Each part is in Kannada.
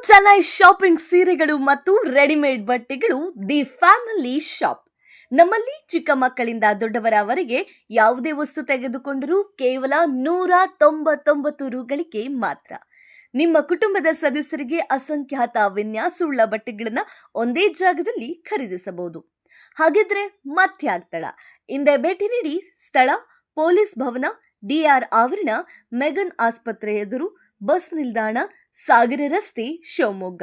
ಚೆನ್ನೈ ಶಾಪಿಂಗ್ ಸೀರೆಗಳು ಮತ್ತು ರೆಡಿಮೇಡ್ ಬಟ್ಟೆಗಳು ದಿ ಫ್ಯಾಮಿಲಿ ಶಾಪ್. ನಮ್ಮಲ್ಲಿ ಚಿಕ್ಕ ಮಕ್ಕಳಿಂದ ದೊಡ್ಡವರವರೆಗೆ ಯಾವುದೇ ವಸ್ತು ತೆಗೆದುಕೊಂಡರೂ ಕೇವಲ 199 ರುಗಳಿಗೆ ಮಾತ್ರ. ನಿಮ್ಮ ಕುಟುಂಬದ ಸದಸ್ಯರಿಗೆ ಅಸಂಖ್ಯಾತ ವಿನ್ಯಾಸವುಳ್ಳ ಬಟ್ಟೆಗಳನ್ನ ಒಂದೇ ಜಾಗದಲ್ಲಿ ಖರೀದಿಸಬಹುದು. ಹಾಗಿದ್ರೆ ಮತ್ಯಾಗ್ತಡ, ಹಿಂದೆ ಭೇಟಿ ನೀಡಿ. ಸ್ಥಳ ಪೊಲೀಸ್ ಭವನ, ಡಿಆರ್ ಆವರಣ, ಮೆಗನ್ ಆಸ್ಪತ್ರೆ ಎದುರು, ಬಸ್ ನಿಲ್ದಾಣ, ಸಾಗರ ರಸ್ತೆ, ಶಿವಮೊಗ್ಗ.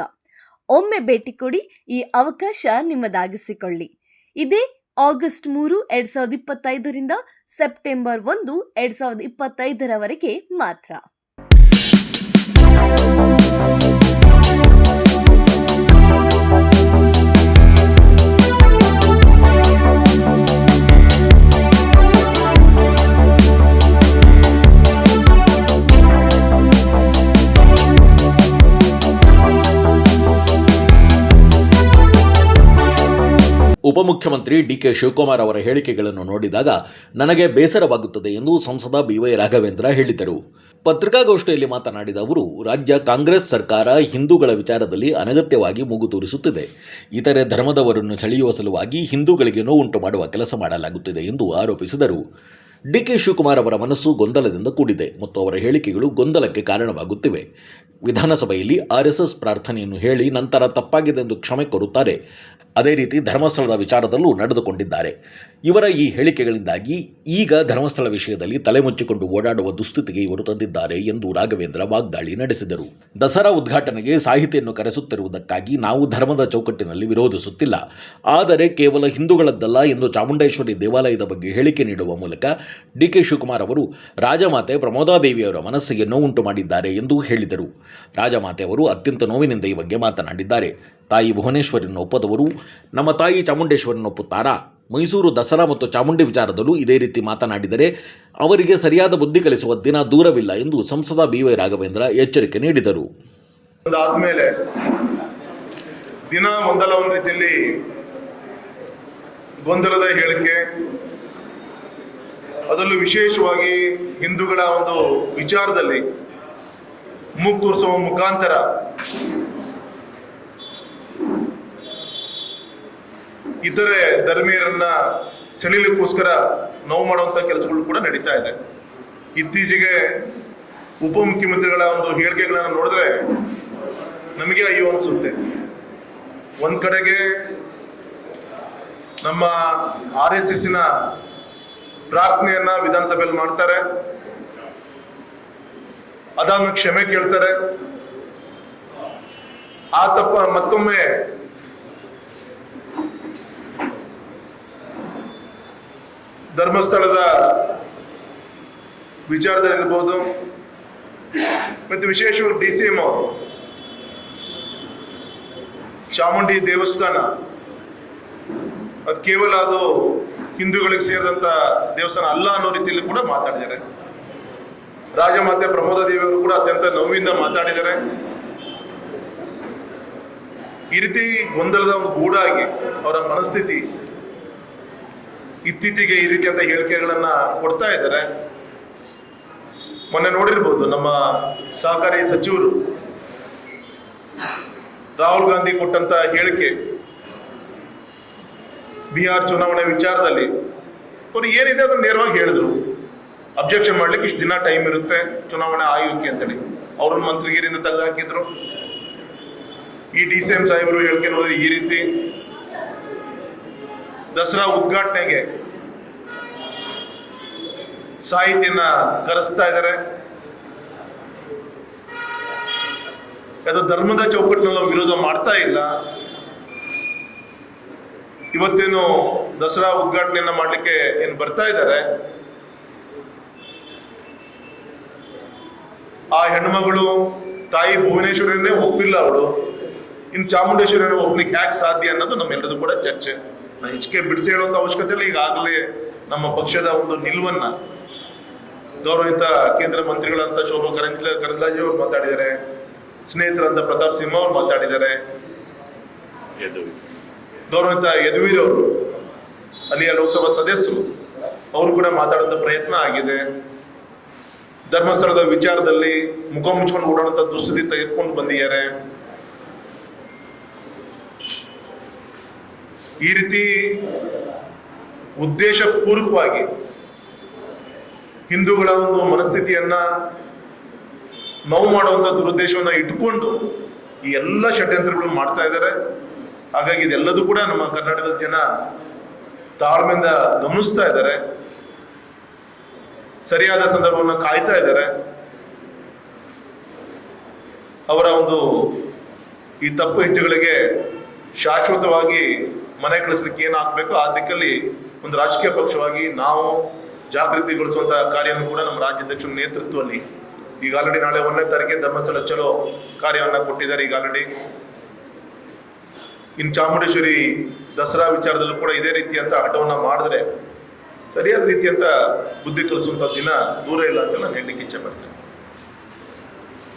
ಒಮ್ಮೆ ಭೇಟಿ ಕೊಡಿ, ಈ ಅವಕಾಶ ನಿಮ್ಮದಾಗಿಸಿಕೊಳ್ಳಿ. ಇದೇ ಆಗಸ್ಟ್ 3, 2025 ಸೆಪ್ಟೆಂಬರ್ 1, 2025 ಮಾತ್ರ. ಉಪಮುಖ್ಯಮಂತ್ರಿ ಡಿಕೆ ಶಿವಕುಮಾರ್ ಅವರ ಹೇಳಿಕೆಗಳನ್ನು ನೋಡಿದಾಗ ನನಗೆ ಬೇಸರವಾಗುತ್ತದೆ ಎಂದು ಸಂಸದ ಬಿವೈ ರಾಘವೇಂದ್ರ ಹೇಳಿದರು. ಪತ್ರಿಕಾಗೋಷ್ಠಿಯಲ್ಲಿ ಮಾತನಾಡಿದ ಅವರು, ರಾಜ್ಯ ಕಾಂಗ್ರೆಸ್ ಸರ್ಕಾರ ಹಿಂದೂಗಳ ವಿಚಾರದಲ್ಲಿ ಅನಗತ್ಯವಾಗಿ ಮೂಗು ತೂರಿಸುತ್ತಿದೆ. ಇತರೆ ಧರ್ಮದವರನ್ನು ಸೆಳೆಯುವ ಸಲುವಾಗಿ ಹಿಂದೂಗಳಿಗೆ ನೋವುಂಟು ಮಾಡುವ ಕೆಲಸ ಮಾಡಲಾಗುತ್ತಿದೆ ಎಂದು ಆರೋಪಿಸಿದರು. ಡಿಕೆ ಶಿವಕುಮಾರ್ ಅವರ ಮನಸ್ಸು ಗೊಂದಲದಿಂದ ಕೂಡಿದೆ ಮತ್ತು ಅವರ ಹೇಳಿಕೆಗಳು ಗೊಂದಲಕ್ಕೆ ಕಾರಣವಾಗುತ್ತಿವೆ. ವಿಧಾನಸಭೆಯಲ್ಲಿ ಆರ್ಎಸ್ಎಸ್ ಪ್ರಾರ್ಥನೆಯನ್ನು ಹೇಳಿ ನಂತರ ತಪ್ಪಾಗಿದೆ ಎಂದು ಕ್ಷಮೆ ಕೋರುತ್ತಾರೆ. ಅದೇ ರೀತಿ ಧರ್ಮಸ್ಥಳದ ವಿಚಾರದಲ್ಲೂ ನಡೆದುಕೊಂಡಿದ್ದಾರೆ. ಇವರ ಈ ಹೇಳಿಕೆಗಳಿಂದಾಗಿ ಈಗ ಧರ್ಮಸ್ಥಳ ವಿಷಯದಲ್ಲಿ ತಲೆ ಮುಚ್ಚಿಕೊಂಡು ಓಡಾಡುವ ದುಸ್ಥಿತಿಗೆ ಇವರು ತಂದಿದ್ದಾರೆ ಎಂದು ರಾಘವೇಂದ್ರ ವಾಗ್ದಾಳಿ ನಡೆಸಿದರು. ದಸರಾ ಉದ್ಘಾಟನೆಗೆ ಸಾಹಿತಿಯನ್ನು ಕರೆಸುತ್ತಿರುವುದಕ್ಕಾಗಿ ನಾವು ಧರ್ಮದ ಚೌಕಟ್ಟಿನಲ್ಲಿ ವಿರೋಧಿಸುತ್ತಿಲ್ಲ. ಆದರೆ ಕೇವಲ ಹಿಂದೂಗಳದ್ದಲ್ಲ ಎಂದು ಚಾಮುಂಡೇಶ್ವರಿ ದೇವಾಲಯದ ಬಗ್ಗೆ ಹೇಳಿಕೆ ನೀಡುವ ಮೂಲಕ ಡಿಕೆ ಶಿವಕುಮಾರ್ ಅವರು ರಾಜಮಾತೆ ಪ್ರಮೋದಾದೇವಿಯವರ ಮನಸ್ಸಿಗೆ ನೋವುಂಟು ಮಾಡಿದ್ದಾರೆ ಎಂದು ಹೇಳಿದರು. ರಾಜಮಾತೆ ಅವರು ಅತ್ಯಂತ ನೋವಿನಿಂದ ಈ ಬಗ್ಗೆ ಮಾತನಾಡಿದ್ದಾರೆ. ತಾಯಿ ಭುವನೇಶ್ವರಿಯನ್ನು ಒಪ್ಪದವರು ನಮ್ಮ ತಾಯಿ ಚಾಮುಂಡೇಶ್ವರಿಯನ್ನು ಒಪ್ಪುತ್ತಾರಾ? ಮೈಸೂರು ದಸರಾ ಮತ್ತು ಚಾಮುಂಡಿ ವಿಚಾರದಲ್ಲೂ ಇದೇ ರೀತಿ ಮಾತನಾಡಿದರೆ ಅವರಿಗೆ ಸರಿಯಾದ ಬುದ್ಧಿ ಕಲಿಸುವ ದಿನ ದೂರವಿಲ್ಲ ಎಂದು ಸಂಸದ ಬಿವೈ ರಾಘವೇಂದ್ರ ಎಚ್ಚರಿಕೆ ನೀಡಿದರು. ಅದಾದ್ಮೇಲೆ ದಿನ ಒಂದಲ್ಲ ಒಂದು ರೀತಿಯಲ್ಲಿ ಗೊಂದಲದ ಹೇಳಿಕೆ, ಅದರಲ್ಲೂ ವಿಶೇಷವಾಗಿ ಹಿಂದೂಗಳ ಒಂದು ವಿಚಾರದಲ್ಲಿ ಮೂಗು ತೋರಿಸುವ ಮುಖಾಂತರ ಇತರೆ ಧರ್ಮೀಯರನ್ನ ಸೆಳೆಯಲಿಕ್ಕೋಸ್ಕರ ನೋವು ಮಾಡುವಂಥ ಕೆಲಸಗಳು ಕೂಡ ನಡೀತಾ ಇದೆ. ಇತ್ತೀಚೆಗೆ ಉಪಮುಖ್ಯಮಂತ್ರಿಗಳ ಒಂದು ಹೇಳಿಕೆಗಳನ್ನ ನೋಡಿದ್ರೆ ನಮಗೆ ಅಯ್ಯೋ ಅನಿಸುತ್ತೆ. ಒಂದ್ ಕಡೆಗೆ ನಮ್ಮ RSSನ ಪ್ರಾರ್ಥನೆಯನ್ನ ವಿಧಾನಸಭೆಯಲ್ಲಿ ಮಾಡ್ತಾರೆ, ಅದಾದ್ಮೇಲೆ ಕ್ಷಮೆ ಕೇಳ್ತಾರೆ. ಆ ತಪ್ಪ ಮತ್ತೊಮ್ಮೆ ಧರ್ಮಸ್ಥಳದ ವಿಚಾರದಲ್ಲಿರ್ಬೋದು, ಮತ್ತು ವಿಶೇಷವಾಗಿ DCM ಅವರು ಚಾಮುಂಡಿ ದೇವಸ್ಥಾನ ಅದು ಕೇವಲ ಅದು ಹಿಂದೂಗಳಿಗೆ ಸೇರಿದಂತ ದೇವಸ್ಥಾನ ಅಲ್ಲ ಅನ್ನೋ ರೀತಿಯಲ್ಲಿ ಕೂಡ ಮಾತಾಡಿದ್ದಾರೆ. ರಾಜಮಾತೆ ಪ್ರಮೋದಾದೇವಿಯವರು ಕೂಡ ಅತ್ಯಂತ ನೋವಿಂದ ಮಾತಾಡಿದ್ದಾರೆ. ಈ ರೀತಿ ಗೊಂದಲದ ಒಂದು ಗೂಡಾಗಿ ಅವರ ಮನಸ್ಥಿತಿ ಇತ್ತೀಚೆಗೆ ಈ ರೀತಿಯಂತ ಹೇಳಿಕೆಗಳನ್ನ ಕೊಡ್ತಾ ಇದ್ದಾರೆ. ಮೊನ್ನೆ ನೋಡಿರ್ಬೋದು, ನಮ್ಮ ಸಹಕಾರಿ ಸಚಿವರು ರಾಹುಲ್ ಗಾಂಧಿ ಕೊಟ್ಟಂತ ಹೇಳಿಕೆ ಬಿಹಾರ್ ಚುನಾವಣೆ ವಿಚಾರದಲ್ಲಿ ಅವ್ರು ಏನಿದೆ ಅದನ್ನು ನೇರವಾಗಿ ಹೇಳಿದ್ರು. ಅಬ್ಜೆಕ್ಷನ್ ಮಾಡ್ಲಿಕ್ಕೆ ಇಷ್ಟು ದಿನ ಟೈಮ್ ಇರುತ್ತೆ ಚುನಾವಣೆ ಆಯೋಗಕ್ಕೆ ಅಂತೇಳಿ ಅವ್ರನ್ನ ಮಂತ್ರಿಗಿರಿಯಿಂದ ತೆಗೆದುಹಾಕಿದ್ರು. ಈ DCM ಸಾಹೇಬರು ಹೇಳಿಕೆ ನೋಡಿದ್ರೆ ಈ ರೀತಿ ದಸರಾ ಉದ್ಘಾಟನೆಗೆ ಸಾಹಿತ್ಯನ ಕರೆಸ್ತಾ ಇದ್ದಾರೆ. ಅದು ಧರ್ಮದ ಚೌಕಟ್ಟಿನಲ್ಲಿ ವಿರೋಧ ಮಾಡ್ತಾ ಇಲ್ಲ. ಇವತ್ತೇನು ದಸರಾ ಉದ್ಘಾಟನೆಯನ್ನ ಮಾಡ್ಲಿಕ್ಕೆ ಏನು ಬರ್ತಾ ಇದ್ದಾರೆ, ಆ ಹೆಣ್ಮಗಳು ತಾಯಿ ಭುವನೇಶ್ವರಿಯನ್ನೇ ಒಪ್ಪಿಲ್ಲ ಅವಳು, ಇನ್ನು ಚಾಮುಂಡೇಶ್ವರಿಯನ್ನು ಒಪ್ಲಿಕ್ಕೆ ಹ್ಯಾಕ್ ಸಾಧ್ಯ ಅನ್ನೋದು ನಮ್ಮೆಲ್ಲರೂ ಕೂಡ ಚರ್ಚೆ. ಹೆಚ್ಚಿಗೆ ಬಿಡಿಸಿ ಹೇಳುವಂತ ಅವಶ್ಯಕತೆ ಇಲ್ಲ. ಈಗಾಗಲೇ ನಮ್ಮ ಪಕ್ಷದ ಒಂದು ನಿಲುವನ್ನ ಗೌರವಿತ ಕೇಂದ್ರ ಮಂತ್ರಿಗಳಂತ ಶೋಭಾ ಕರಂದ್ಲಾಜೆ ಅವರು ಮಾತಾಡಿದ್ದಾರೆ, ಸ್ನೇಹಿತರಂತ ಪ್ರತಾಪ್ ಸಿಂಹ ಅವರು ಮಾತಾಡಿದ್ದಾರೆ, ಗೌರವಿತ ಯದುವೀರ್ ಅವರು ಅಲ್ಲಿಯ ಲೋಕಸಭಾ ಸದಸ್ಯರು ಅವರು ಕೂಡ ಮಾತಾಡುವಂತ ಪ್ರಯತ್ನ ಆಗಿದೆ. ಧರ್ಮಸ್ಥಳದ ವಿಚಾರದಲ್ಲಿ ಮುಖ ಮುಚ್ಕೊಂಡು ಓಡಾಡುವಂತ ದುಸ್ಥಿತಿ ತೆಗೆದುಕೊಂಡು ಬಂದಿದ್ದಾರೆ. ಈ ರೀತಿ ಉದ್ದೇಶಪೂರ್ವಕವಾಗಿ ಹಿಂದೂಗಳ ಒಂದು ಮನಸ್ಥಿತಿಯನ್ನ ನೋವು ಮಾಡುವಂತ ದುರುದ್ದೇಶವನ್ನ ಇಟ್ಕೊಂಡು ಈ ಎಲ್ಲ ಷಡ್ಯಂತ್ರಗಳು ಮಾಡ್ತಾ ಇದ್ದಾರೆ. ಹಾಗಾಗಿ ಇದೆಲ್ಲದೂ ಕೂಡ ನಮ್ಮ ಕರ್ನಾಟಕದ ಜನ ತಾಳ್ಮೆಯಿಂದ ಗಮನಿಸ್ತಾ ಇದ್ದಾರೆ, ಸರಿಯಾದ ಸಂದರ್ಭವನ್ನು ಕಾಯ್ತಾ ಇದ್ದಾರೆ. ಅವರ ಒಂದು ಈ ತಪ್ಪು ಹೆಜ್ಜೆಗಳಿಗೆ ಶಾಶ್ವತವಾಗಿ ಮನೆ ಕಳಿಸ್ಲಿಕ್ಕೆ ಏನಾಗಬೇಕು ಆ ದಿಕ್ಕಲ್ಲಿ ಒಂದು ರಾಜಕೀಯ ಪಕ್ಷವಾಗಿ ನಾವು ಜಾಗೃತಿಗೊಳಿಸುವಂತಹ ಕಾರ್ಯವನ್ನು ಕೂಡ ನಮ್ಮ ರಾಜ್ಯಾಧ್ಯಕ್ಷರ ನೇತೃತ್ವದಲ್ಲಿ ಈಗ ಆಲ್ರೆಡಿ ನಾಳೆ 1ನೇ ತಾರೀಕಿಗೆ ಧರ್ಮಸ್ಥಳ ಚಲೋ ಕಾರ್ಯವನ್ನ ಕೊಟ್ಟಿದ್ದಾರೆ. ಈಗ ಆಲ್ರೆಡಿ ಇನ್ನು ಚಾಮುಂಡೇಶ್ವರಿ ದಸರಾ ವಿಚಾರದಲ್ಲೂ ಕೂಡ ಇದೇ ರೀತಿಯಂತ ಹಠವನ್ನ ಮಾಡಿದ್ರೆ ಸರಿಯಾದ ರೀತಿಯಂತ ಬುದ್ಧಿ ಕಲಿಸುವಂತ ದಿನ ದೂರ ಇಲ್ಲ ಅಂತ ನಾನು ಹೇಳಲಿಕ್ಕೆ ಇಚ್ಛೆ ಪಡ್ತೇನೆ.